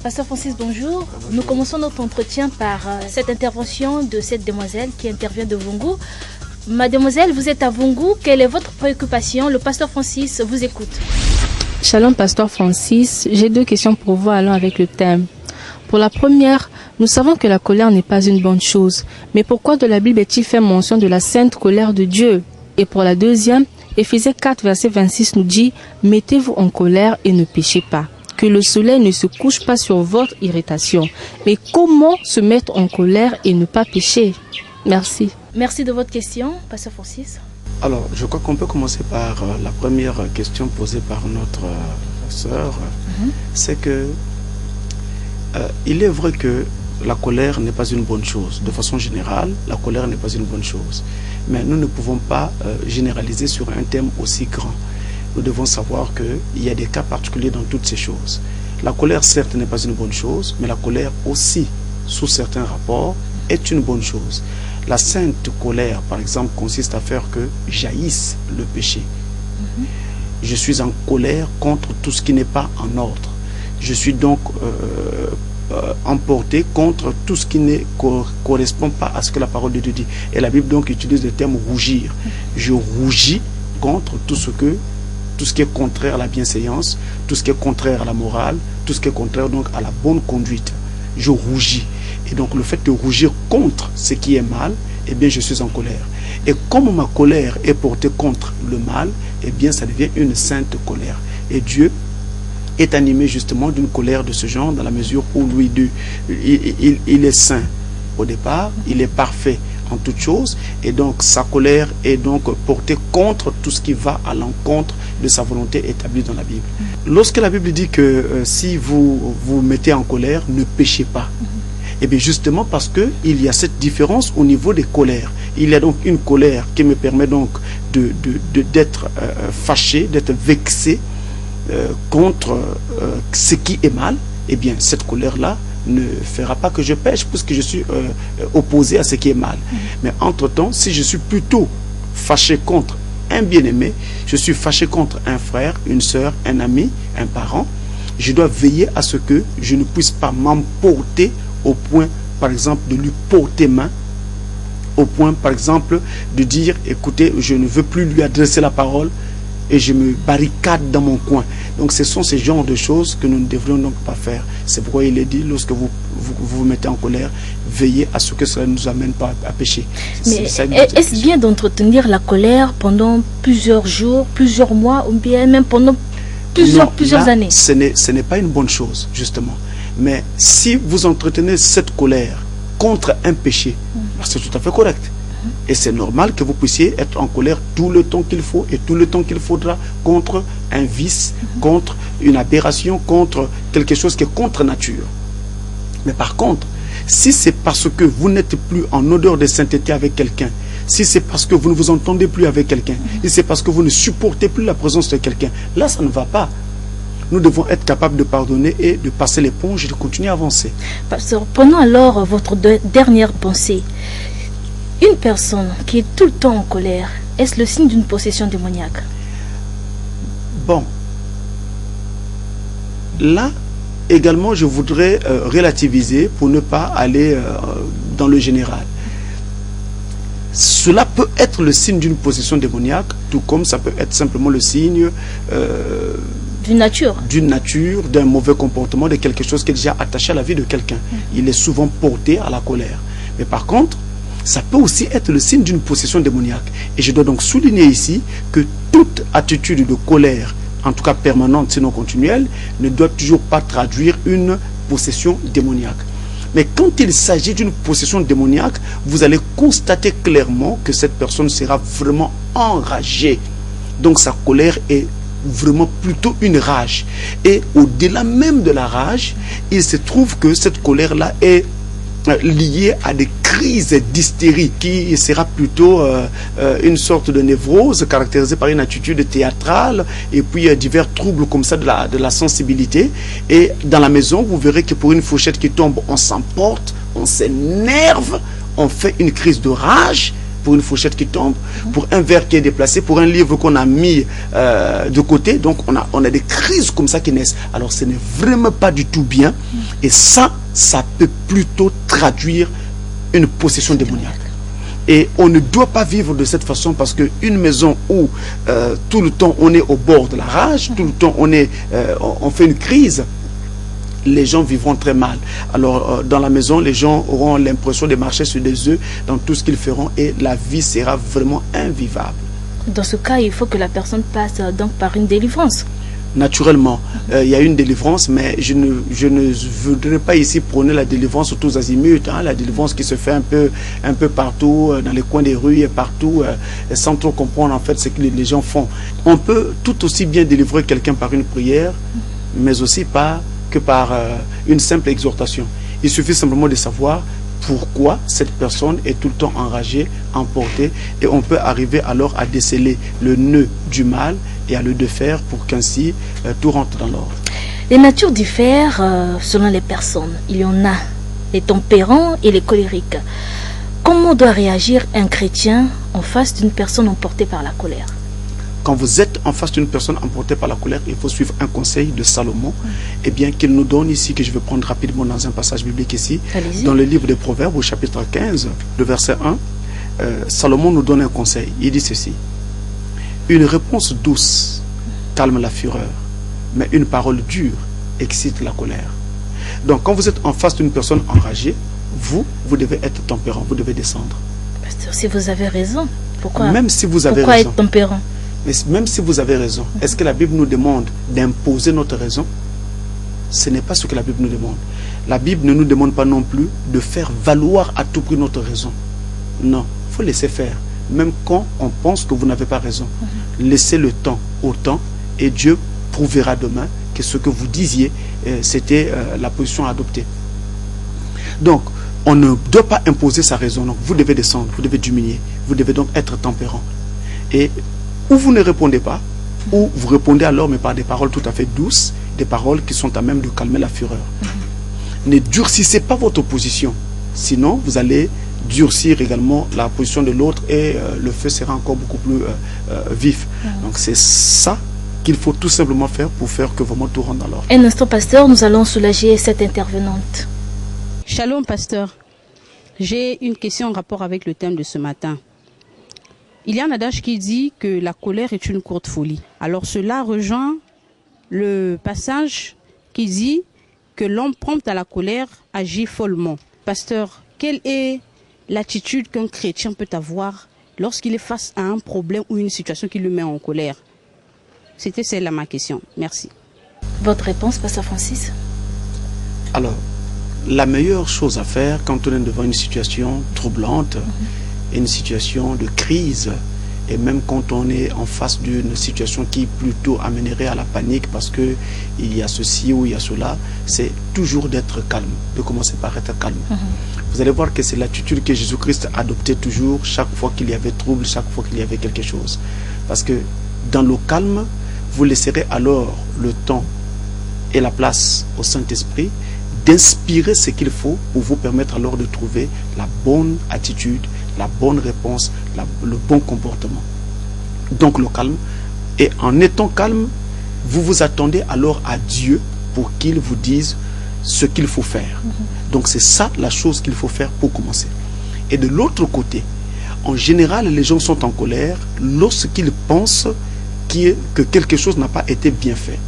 Pasteur Francis, bonjour. Nous commençons notre entretien par cette intervention de cette demoiselle qui intervient de Vungu. Mademoiselle, vous êtes à Vungu. Quelle est votre préoccupation? Le pasteur Francis vous écoute. Shalom, pasteur Francis. J'ai deux questions pour vous allant avec le thème. Pour la première, nous savons que la colère n'est pas une bonne chose. Mais pourquoi de la Bible est-il fait mention de la sainte colère de Dieu? Et pour la deuxième, Éphésiens 4, verset 26 nous dit « Mettez-vous en colère et ne péchez pas. Que le soleil ne se couche pas sur votre irritation. » Mais comment se mettre en colère et ne pas pécher? Merci. Merci de votre question, pasteur Francis. Alors, je crois qu'on peut commencer par la première question posée par notre sœur. C'est que il est vrai que la colère n'est pas une bonne chose. De façon générale, la colère n'est pas une bonne chose. Mais nous ne pouvons pas généraliser sur un thème aussi grand. Nous devons savoir qu'il y a des cas particuliers dans toutes ces choses. La colère, certes, n'est pas une bonne chose, mais la colère aussi, sous certains rapports, est une bonne chose. La sainte colère, par exemple, consiste à faire que jaillisse le péché. Je suis en colère contre tout ce qui n'est pas en ordre. Je suis donc emporté contre tout ce qui ne correspond pas à ce que la parole de Dieu dit. Et la Bible donc utilise le terme rougir. Je rougis contre tout ce qui est contraire à la bienséance, tout ce qui est contraire à la morale, tout ce qui est contraire donc à la bonne conduite. Je rougis. Et donc le fait de rougir contre ce qui est mal, eh bien je suis en colère. Et comme ma colère est portée contre le mal, eh bien ça devient une sainte colère. Et Dieu est animé justement d'une colère de ce genre dans la mesure où lui, il est saint au départ, il est parfait en toutes choses, et donc sa colère est donc portée contre tout ce qui va à l'encontre de sa volonté établie dans la Bible. Lorsque la Bible dit que si vous vous mettez en colère, ne péchez pas, et bien justement parce qu'il y a cette différence au niveau des colères. Il y a donc une colère qui me permet donc d'être fâché, d'être vexé contre ce qui est mal. Et bien cette colère-là ne fera pas que je pêche puisque je suis opposé à ce qui est mal. Mais entre-temps, si je suis plutôt fâché contre un bien-aimé, je suis fâché contre un frère, une soeur, un ami, un parent, je dois veiller à ce que je ne puisse pas m'emporter au point, par exemple, de lui porter main, au point, par exemple, de dire, écoutez, je ne veux plus lui adresser la parole et je me barricade dans mon coin. Donc, ce sont ces genres de choses que nous ne devrions donc pas faire. C'est pourquoi il est dit, lorsque vous mettez en colère, veillez à ce que cela ne nous amène pas à pécher. Mais est-ce bien d'entretenir la colère pendant plusieurs jours, plusieurs mois, ou bien même pendant plusieurs années? Ce n'est pas une bonne chose, justement. Mais si vous entretenez cette colère contre un péché, c'est tout à fait correct. Et c'est normal que vous puissiez être en colère tout le temps qu'il faut et tout le temps qu'il faudra contre un vice, contre une aberration, contre quelque chose qui est contre nature. Mais par contre, si c'est parce que vous n'êtes plus en odeur de sainteté avec quelqu'un, si c'est parce que vous ne vous entendez plus avec quelqu'un, si c'est parce que vous ne supportez plus la présence de quelqu'un, là ça ne va pas. Nous devons être capables de pardonner et de passer l'éponge et de continuer à avancer. Pasteur, prenons alors votre dernière pensée. Une personne qui est tout le temps en colère, est-ce le signe d'une possession démoniaque? Bon. Là, également, je voudrais relativiser pour ne pas aller dans le général. Cela peut être le signe d'une possession démoniaque, tout comme ça peut être simplement le signe d'une nature, d'un mauvais comportement, de quelque chose qui est déjà attaché à la vie de quelqu'un. Il est souvent porté à la colère. Mais par contre, ça peut aussi être le signe d'une possession démoniaque. Et je dois donc souligner ici que toute attitude de colère, en tout cas permanente, sinon continuelle, ne doit toujours pas traduire une possession démoniaque. Mais quand il s'agit d'une possession démoniaque, vous allez constater clairement que cette personne sera vraiment enragée. Donc sa colère est vraiment plutôt une rage. Et au-delà même de la rage, il se trouve que cette colère-là est liée à des crises d'hystérie qui sera plutôt une sorte de névrose caractérisée par une attitude théâtrale et puis divers troubles comme ça de la sensibilité. Et dans la maison, vous verrez que pour une fourchette qui tombe, on s'emporte, on s'énerve, on fait une crise de rage pour une fourchette qui tombe, pour un verre qui est déplacé, pour un livre qu'on a mis de côté. Donc on a des crises comme ça qui naissent. Alors ce n'est vraiment pas du tout bien. Et ça peut plutôt traduire une possession démoniaque. Et on ne doit pas vivre de cette façon, parce qu'une maison où tout le temps on est au bord de la rage, tout le temps on fait une crise, les gens vivront très mal. Alors dans la maison, les gens auront l'impression de marcher sur des œufs dans tout ce qu'ils feront, et la vie sera vraiment invivable. Dans ce cas, il faut que la personne passe donc par une délivrance. Naturellement, il y a une délivrance, mais je ne voudrais pas ici prôner la délivrance tous azimuts, hein, la délivrance qui se fait un peu partout, dans les coins des rues et partout, sans trop comprendre en fait ce que les gens font. On peut tout aussi bien délivrer quelqu'un par une prière, mais aussi pas que par une simple exhortation. Il suffit simplement de savoir pourquoi cette personne est tout le temps enragée, emportée, et on peut arriver alors à déceler le nœud du mal et à le défaire pour qu'ainsi tout rentre dans l'ordre. Les natures diffèrent selon les personnes. Il y en a les tempérants et les colériques. Comment doit réagir un chrétien en face d'une personne emportée par la colère? Quand vous êtes en face d'une personne emportée par la colère, il faut suivre un conseil de Salomon, et bien qu'il nous donne ici, que je vais prendre rapidement dans un passage biblique ici, dans le livre des Proverbes, au chapitre 15, le verset 1, Salomon nous donne un conseil. Il dit ceci: une réponse douce calme la fureur, mais une parole dure excite la colère. Donc quand vous êtes en face d'une personne enragée, vous devez être tempérant, vous devez descendre. Pasteur, si vous avez raison, pourquoi, même si vous avez pourquoi raison, être tempérant? Mais même si vous avez raison, est-ce que la Bible nous demande d'imposer notre raison? Ce n'est pas ce que la Bible nous demande. La Bible ne nous demande pas non plus de faire valoir à tout prix notre raison. Non, il faut laisser faire. Même quand on pense que vous n'avez pas raison. Laissez le temps au temps, et Dieu prouvera demain que ce que vous disiez, c'était la position à adopter. Donc, on ne doit pas imposer sa raison. Donc, vous devez descendre, vous devez diminuer, vous devez donc être tempérant. Et ou vous ne répondez pas, ou vous répondez alors, mais par des paroles tout à fait douces, des paroles qui sont à même de calmer la fureur. Ne durcissez pas votre position, sinon vous allez durcir également la position de l'autre, et le feu sera encore beaucoup plus vif. Donc c'est ça qu'il faut tout simplement faire pour faire que vraiment tout rentre dans l'ordre. Un instant, pasteur, nous allons soulager cette intervenante. Shalom, pasteur. J'ai une question en rapport avec le thème de ce matin. Il y a un adage qui dit que la colère est une courte folie. Alors cela rejoint le passage qui dit que l'homme prompt à la colère agit follement. Pasteur, quelle est l'attitude qu'un chrétien peut avoir lorsqu'il est face à un problème ou une situation qui le met en colère? C'était celle-là ma question. Merci. Votre réponse, pasteur Francis? Alors, la meilleure chose à faire quand on est devant une situation troublante, une situation de crise, et même quand on est en face d'une situation qui plutôt amènerait à la panique parce que il y a ceci ou il y a cela, c'est toujours d'être calme, de commencer par être calme. Vous allez voir que c'est l'attitude que Jésus-Christ adoptait toujours chaque fois qu'il y avait trouble, chaque fois qu'il y avait quelque chose. Parce que dans le calme, vous laisserez alors le temps et la place au Saint-Esprit d'inspirer ce qu'il faut pour vous permettre alors de trouver la bonne attitude, la bonne réponse, le bon comportement. Donc le calme. Et en étant calme, vous vous attendez alors à Dieu pour qu'il vous dise ce qu'il faut faire. Donc c'est ça la chose qu'il faut faire pour commencer. Et de l'autre côté, en général, les gens sont en colère lorsqu'ils pensent que quelque chose n'a pas été bien fait.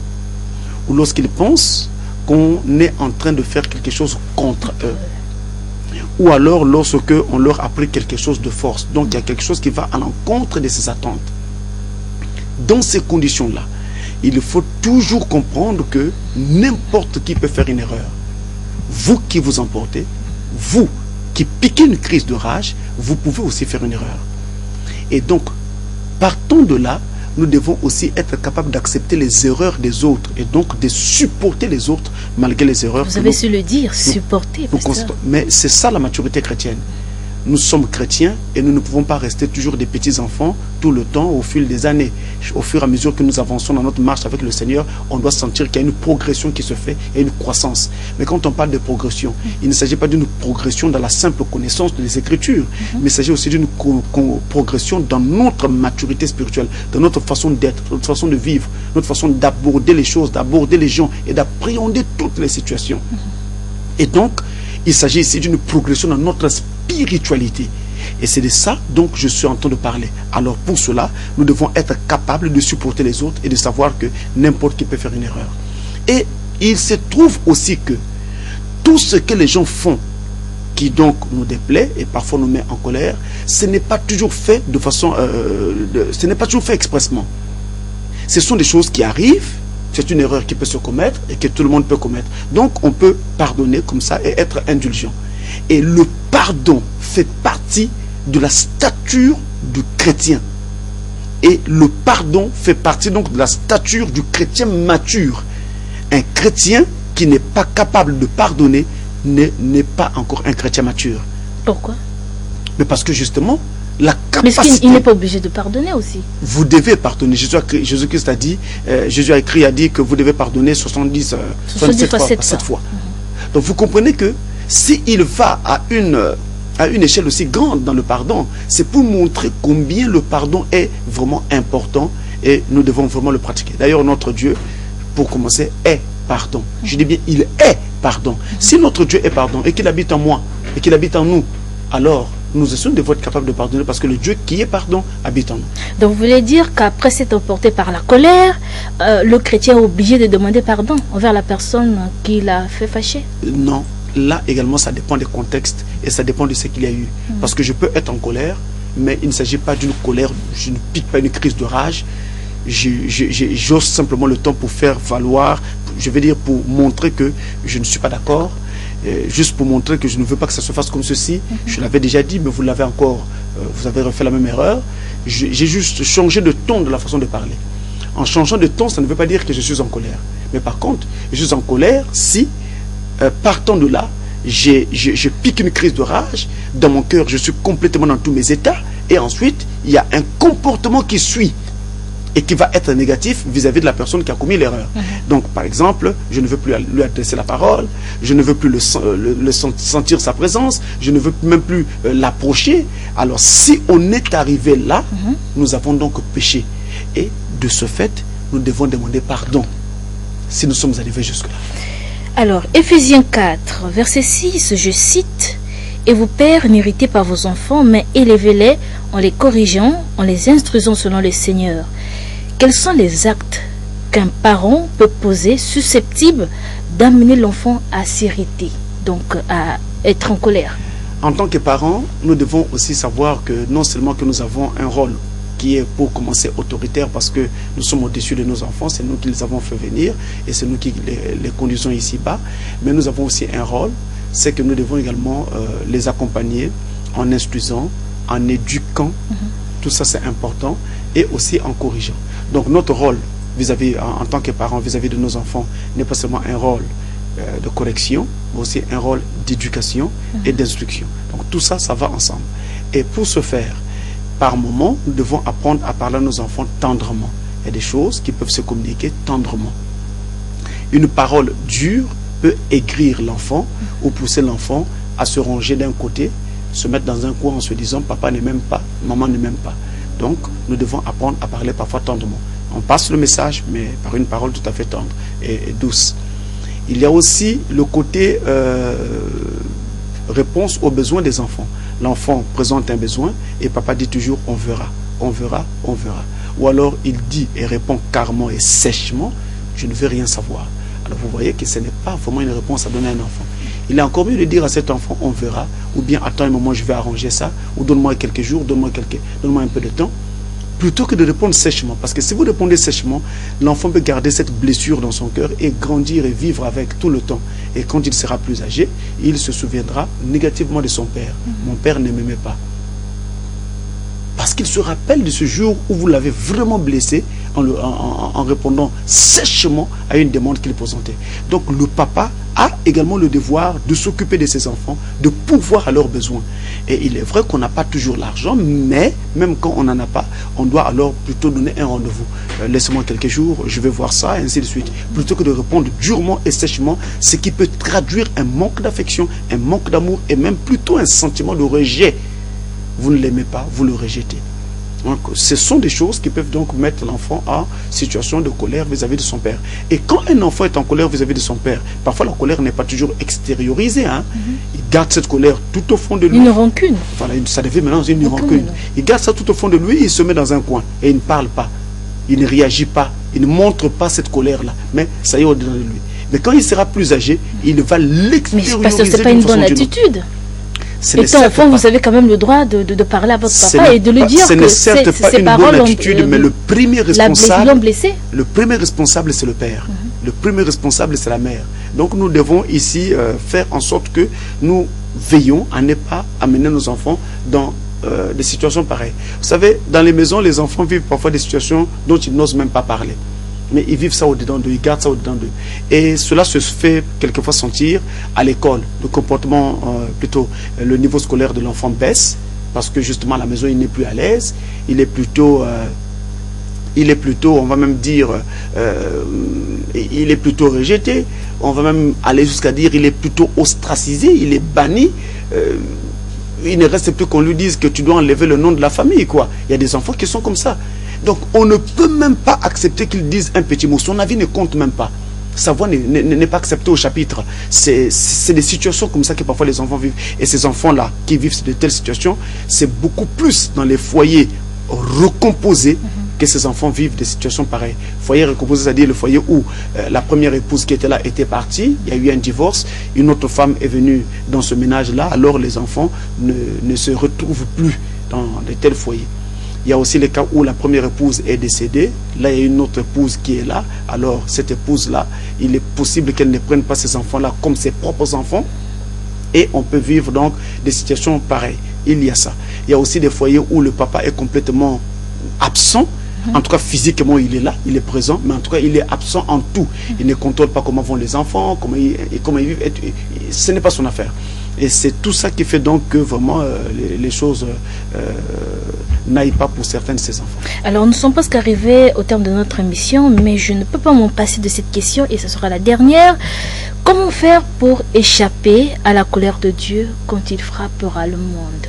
Ou lorsqu'ils pensent qu'on est en train de faire quelque chose contre eux. Ou alors lorsque on leur a pris quelque chose de force. Donc il y a quelque chose qui va à l'encontre de ses attentes. Dans ces conditions-là, il faut toujours comprendre que n'importe qui peut faire une erreur. Vous qui vous emportez, vous qui piquez une crise de rage, vous pouvez aussi faire une erreur. Et donc, partant de là, nous devons aussi être capables d'accepter les erreurs des autres et donc de supporter les autres malgré les erreurs. Vous avez su le dire, supporter. Mais c'est ça la maturité chrétienne. nous sommes chrétiens et nous ne pouvons pas rester toujours des petits-enfants tout le temps au fil des années. Au fur et à mesure que nous avançons dans notre marche avec le Seigneur, on doit sentir qu'il y a une progression qui se fait et une croissance. Mais quand on parle de progression, il ne s'agit pas d'une progression dans la simple connaissance des Écritures, mais il s'agit aussi d'une progression dans notre maturité spirituelle, dans notre façon d'être, notre façon de vivre, notre façon d'aborder les choses, d'aborder les gens et d'appréhender toutes les situations. Et donc, il s'agit ici d'une progression dans notre spiritualité. Et c'est de ça dont je suis en train de parler. Alors pour cela, nous devons être capables de supporter les autres et de savoir que n'importe qui peut faire une erreur. Et il se trouve aussi que tout ce que les gens font, qui donc nous déplaît et parfois nous met en colère, ce n'est pas toujours fait de façon, ce n'est pas toujours fait expressement. Ce sont des choses qui arrivent. C'est une erreur qui peut se commettre et que tout le monde peut commettre. Donc, on peut pardonner comme ça et être indulgent. Et le pardon fait partie de la stature du chrétien. Et le pardon fait partie donc de la stature du chrétien mature. Un chrétien qui n'est pas capable de pardonner n'est pas encore un chrétien mature. Pourquoi? Mais parce que justement, la capacité... Mais il n'est pas obligé de pardonner aussi. Vous devez pardonner. Jésus-Christ a dit, Jésus a écrit, a dit que vous devez pardonner 77 fois. Donc vous comprenez que s'il va à une échelle aussi grande dans le pardon, c'est pour montrer combien le pardon est vraiment important et nous devons vraiment le pratiquer. D'ailleurs, notre Dieu, pour commencer, est pardon. Je dis bien, il est pardon. Si notre Dieu est pardon et qu'il habite en moi et qu'il habite en nous, alors nous devons être capables de pardonner parce que le Dieu qui est pardon habite en nous. Donc vous voulez dire qu'après s'être emporté par la colère, le chrétien est obligé de demander pardon envers la personne qui l'a fait fâcher? Non. Là également, ça dépend des contextes et ça dépend de ce qu'il y a eu. Parce que je peux être en colère, mais il ne s'agit pas d'une colère, je ne pique pas une crise de rage. J'ose simplement le temps pour faire valoir, je veux dire pour montrer que je ne suis pas d'accord, juste pour montrer que je ne veux pas que ça se fasse comme ceci. Je l'avais déjà dit, mais vous l'avez encore, vous avez refait la même erreur. J'ai juste changé de ton de la façon de parler. En changeant de ton, ça ne veut pas dire que je suis en colère. Mais par contre, je suis en colère si, partant de là, je pique une crise de rage, dans mon cœur, je suis complètement dans tous mes états, et ensuite, il y a un comportement qui suit, et qui va être négatif vis-à-vis de la personne qui a commis l'erreur. Donc, par exemple, je ne veux plus lui adresser la parole, je ne veux plus sentir sa présence, je ne veux même plus l'approcher. Alors, si on est arrivé là, nous avons donc péché. Et de ce fait, nous devons demander pardon, si nous sommes arrivés jusque-là. Alors, Éphésiens 4, verset 6, je cite, « Et vous, pères, n'héritez pas vos enfants, mais élevez-les en les corrigeant, en les instruisant selon le Seigneur. » Quels sont les actes qu'un parent peut poser susceptibles d'amener l'enfant à s'irriter, donc à être en colère? En tant que parents, nous devons aussi savoir que non seulement que nous avons un rôle qui est pour commencer autoritaire parce que nous sommes au-dessus de nos enfants, c'est nous qui les avons fait venir et c'est nous qui les conduisons ici-bas, mais nous avons aussi un rôle, c'est que nous devons également les accompagner en instruisant, en éduquant, tout ça c'est important, et aussi en corrigeant. Donc notre rôle vis-à-vis, en tant que parents vis-à-vis de nos enfants n'est pas seulement un rôle de correction, mais aussi un rôle d'éducation et d'instruction. Donc tout ça, ça va ensemble. Et pour ce faire, par moment, nous devons apprendre à parler à nos enfants tendrement. Il y a des choses qui peuvent se communiquer tendrement. Une parole dure peut aigrir l'enfant ou pousser l'enfant à se ranger d'un côté, se mettre dans un coin en se disant « papa ne m'aime pas, maman ne m'aime pas ». Donc, nous devons apprendre à parler parfois tendrement. On passe le message, mais par une parole tout à fait tendre et douce. Il y a aussi le côté réponse aux besoins des enfants. L'enfant présente un besoin et papa dit toujours « on verra, on verra, on verra ». Ou alors il dit et répond carrément et sèchement « je ne veux rien savoir ». Alors vous voyez que ce n'est pas vraiment une réponse à donner à un enfant. Il est encore mieux de dire à cet enfant « on verra » ou bien « attends un moment, je vais arranger ça » ou « donne-moi quelques jours, donne-moi un peu de temps » plutôt que de répondre sèchement. Parce que si vous répondez sèchement, l'enfant peut garder cette blessure dans son cœur et grandir et vivre avec tout le temps. Et quand il sera plus âgé, il se souviendra négativement de son père. Mon père ne m'aimait pas. Parce qu'il se rappelle de ce jour où vous l'avez vraiment blessé en répondant sèchement à une demande qu'il présentait. Donc le papa a également le devoir de s'occuper de ses enfants, de pourvoir à leurs besoins. Et il est vrai qu'on n'a pas toujours l'argent, mais même quand on n'en a pas, on doit alors plutôt donner un rendez-vous. Laissez-moi quelques jours, je vais voir ça, et ainsi de suite. Plutôt que de répondre durement et sèchement, ce qui peut traduire un manque d'affection, un manque d'amour, et même plutôt un sentiment de rejet. Vous ne l'aimez pas, vous le rejetez. Donc, ce sont des choses qui peuvent donc mettre l'enfant en situation de colère vis-à-vis de son père. Et quand un enfant est en colère vis-à-vis de son père, parfois la colère n'est pas toujours extériorisée. Il garde cette colère tout au fond de lui. Une rancune. Voilà, ça devient maintenant une rancune. Il garde ça tout au fond de lui, il se met dans un coin et il ne parle pas. Il ne réagit pas. Il ne montre pas cette colère-là. Mais ça y est au-dedans de lui. Mais quand il sera plus âgé, il va l'extérioriser. Mais parce que ce n'est pas une bonne attitude. Étant enfant, vous avez quand même le droit de parler à votre papa et de lui dire que ses paroles bonne attitude, mais le premier responsable, c'est le père. Le premier responsable, c'est la mère. Donc nous devons ici faire en sorte que nous veillons à ne pas amener nos enfants dans des situations pareilles. Vous savez, dans les maisons, les enfants vivent parfois des situations dont ils n'osent même pas parler. Mais ils vivent ça au-dedans d'eux, ils gardent ça au-dedans d'eux. Et cela se fait quelquefois sentir à l'école. Le comportement, plutôt, le niveau scolaire de l'enfant baisse, parce que justement à la maison, il n'est plus à l'aise. Il est plutôt, on va même dire, il est plutôt rejeté. On va même aller jusqu'à dire, il est plutôt ostracisé, il est banni. Il ne reste plus qu'on lui dise que tu dois enlever le nom de la famille, quoi. Il y a des enfants qui sont comme ça. Donc, on ne peut même pas accepter qu'il dise un petit mot. Son avis ne compte même pas. Sa voix n'est pas acceptée au chapitre. C'est des situations comme ça que parfois les enfants vivent. Et ces enfants-là qui vivent de telles situations, c'est beaucoup plus dans les foyers recomposés que ces enfants vivent des situations pareilles. Foyer recomposé, c'est-à-dire le foyer où la première épouse qui était là était partie, il y a eu un divorce, une autre femme est venue dans ce ménage-là, alors les enfants ne se retrouvent plus dans de tels foyers. Il y a aussi les cas où la première épouse est décédée. Là, il y a une autre épouse qui est là. Alors, cette épouse-là, il est possible qu'elle ne prenne pas ses enfants-là comme ses propres enfants. Et on peut vivre donc des situations pareilles. Il y a ça. Il y a aussi des foyers où le papa est complètement absent. En tout cas, physiquement, il est là, il est présent. Mais en tout cas, il est absent en tout. Il ne contrôle pas comment vont les enfants, comment ils vivent. Ce n'est pas son affaire. Et c'est tout ça qui fait donc que vraiment les choses n'aillent pas pour certains de ces enfants. Alors nous sommes presque arrivés au terme de notre émission, mais je ne peux pas m'en passer de cette question et ce sera la dernière. Comment faire pour échapper à la colère de Dieu quand il frappera le monde?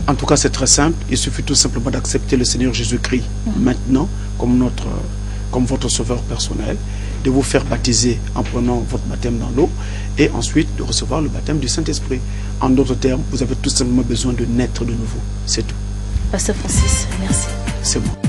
En tout cas, c'est très simple. Il suffit tout simplement d'accepter le Seigneur Jésus-Christ maintenant comme votre sauveur personnel, de vous faire baptiser en prenant votre baptême dans l'eau et ensuite de recevoir le baptême du Saint-Esprit. En d'autres termes, vous avez tout simplement besoin de naître de nouveau. C'est tout. Pasteur Francis, merci. C'est bon.